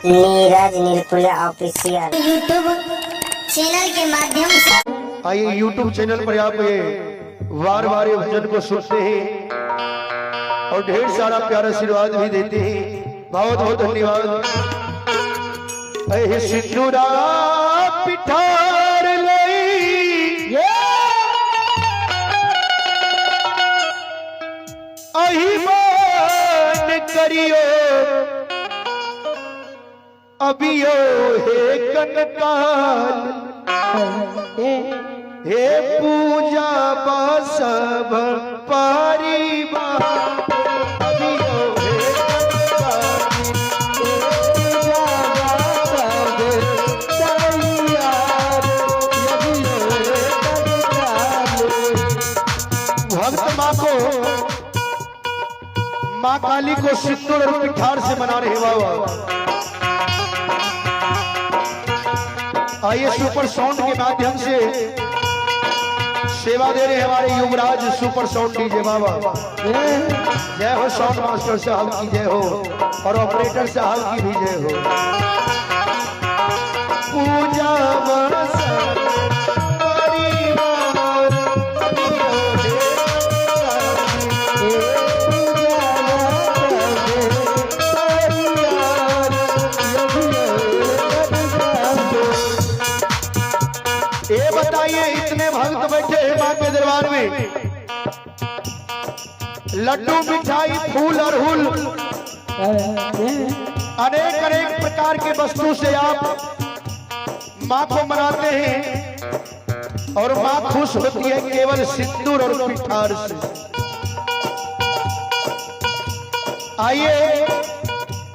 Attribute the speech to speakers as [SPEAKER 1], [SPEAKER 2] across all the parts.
[SPEAKER 1] Neeraj नीलपुरिया official
[SPEAKER 2] YouTube channel के माध्यम से
[SPEAKER 3] आइए यूट्यूब चैनल पर आप ये वार वार ये भजन को सुनते हैं और ढेर सारा प्यारा आशीर्वाद भी देते हैं। बहुत बहुत धन्यवाद। अहे सिंदूरा पिठार लई अहिमान करियो अभियो हे कनकाल हे पूजा बसभ परिवार अभियो हे कनकाल पूजा बसभ तैयार अभियो हे कनकाल। भक्त माँ को माँ काली को सिंदूर और पिठार से मना रहे बाबा। आइए सुपर साउंड के माध्यम से सेवा दे रहे हमारे युवराज सुपर साउंड डीजे बाबा। जय हो साउंड मास्टर साहब की जय हो और ऑपरेटर साहब की भी जय हो। पूजा बसभ परिवार ये बताइए इतने भक्त बैठे हैं मां के दरबार में, लड्डू मिठाई फूल अड़हुल अनेक अनेक प्रकार के वस्तु से आप मां को मनाते हैं और मां खुश होती है केवल सिंदूर और पिठार से। आइए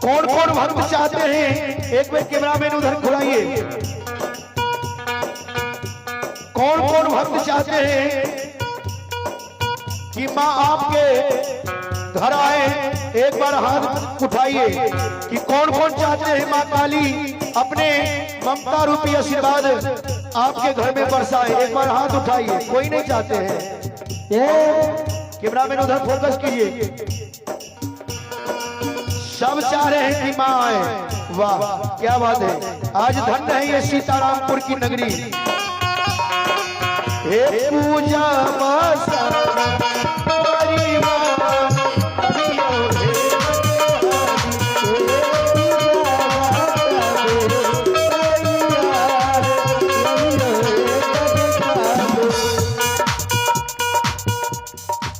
[SPEAKER 3] कौन कौन भक्त चाहते हैं, एक बार कैमरामैन उधर घुराइए। कौन कौन भक्त चाहते हैं कि मां आपके घर आए, एक बार हाथ उठाइए कि कौन कौन चाहते हैं मां काली अपने ममता रूपी आशीर्वाद आपके घर में बरसाए। एक बार हाथ उठाइए। कोई नहीं चाहते हैं। कैमरामैन उधर फोकस कीजिए। सब चाह रहे हैं कि मां आए। वाह क्या बात है। आज धन्य है ये सीतारामपुर की नगरी। हे पूजा बसभ परिवार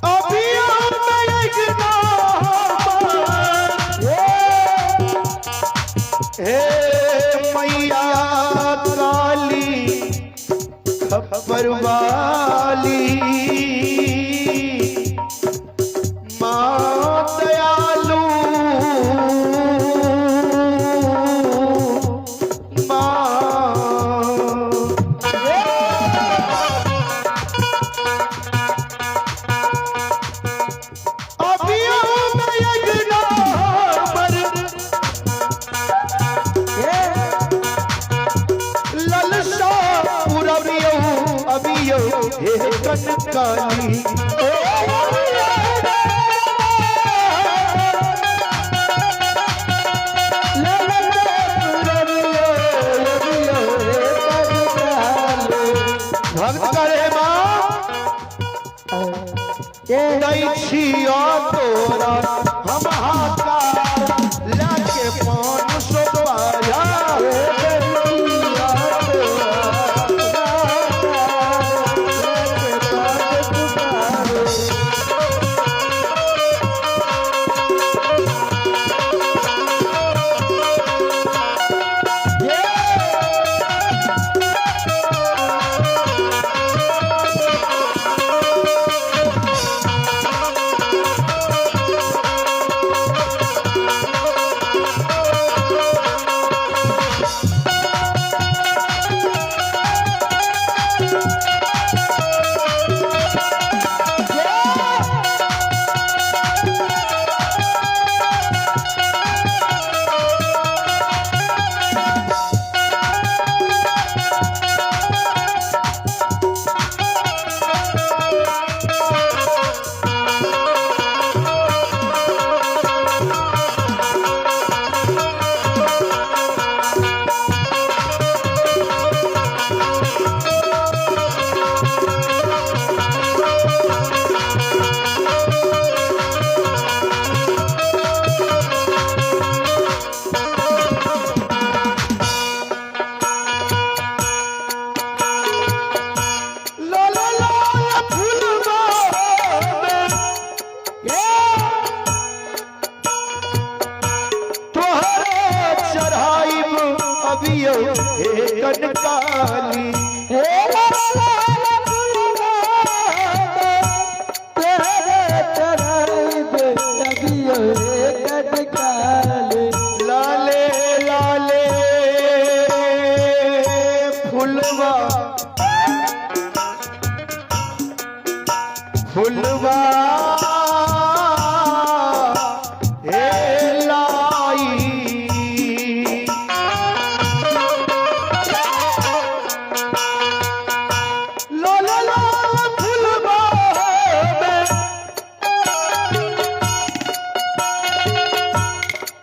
[SPEAKER 3] अभियो हे मैया काली खबर वाली मां दयालु हे कनकाली भक्त करे मां दैछिया तोरा हम हाकार लाके पान सोपाया अबियो हे कनकाली। लाले लाले फुलवा फुलवा हे लाई लाला ला फुलवा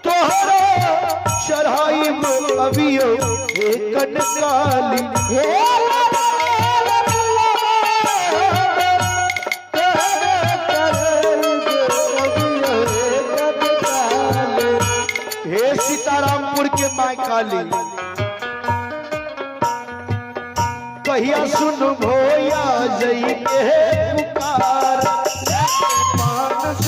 [SPEAKER 3] तोहरा चढ़ाई अबियो हे कनकाली। हे सीतारामपुर के माई काली कहिया सुन भोया जई के पुकार मानस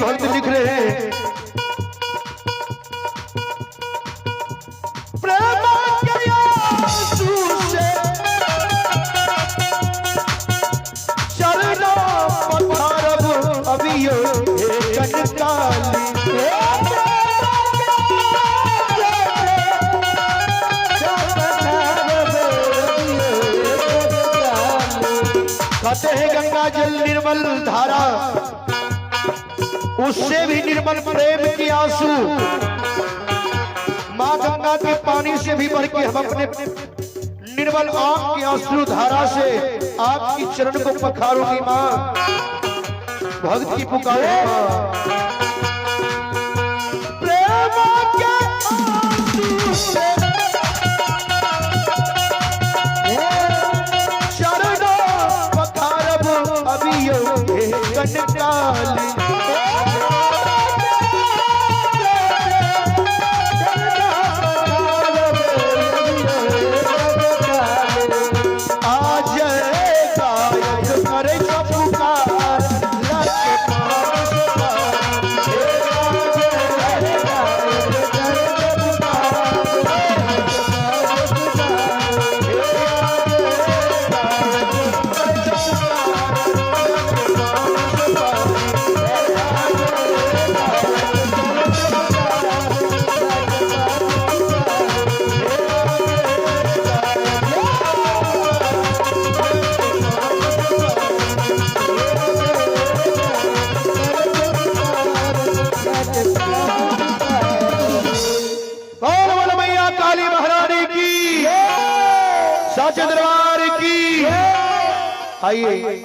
[SPEAKER 3] भक्त लिख रहे हैं प्रेम के आंसू से चरना पथारब अबियो हे कनकाली। कहते हैं गंगा जल निर्मल धारा उससे भी निर्मल प्रेम की आंसू माँ गंगा के पानी से भी बढ़ के हम अपने निर्मल आंख की आंसू धारा से आपकी चरण को पखारूंगी माँ भक्त की पुकारो प्रेम के आंसू से चरण पखारब अबियो हे कनकाली। साचे दरबार की आइए।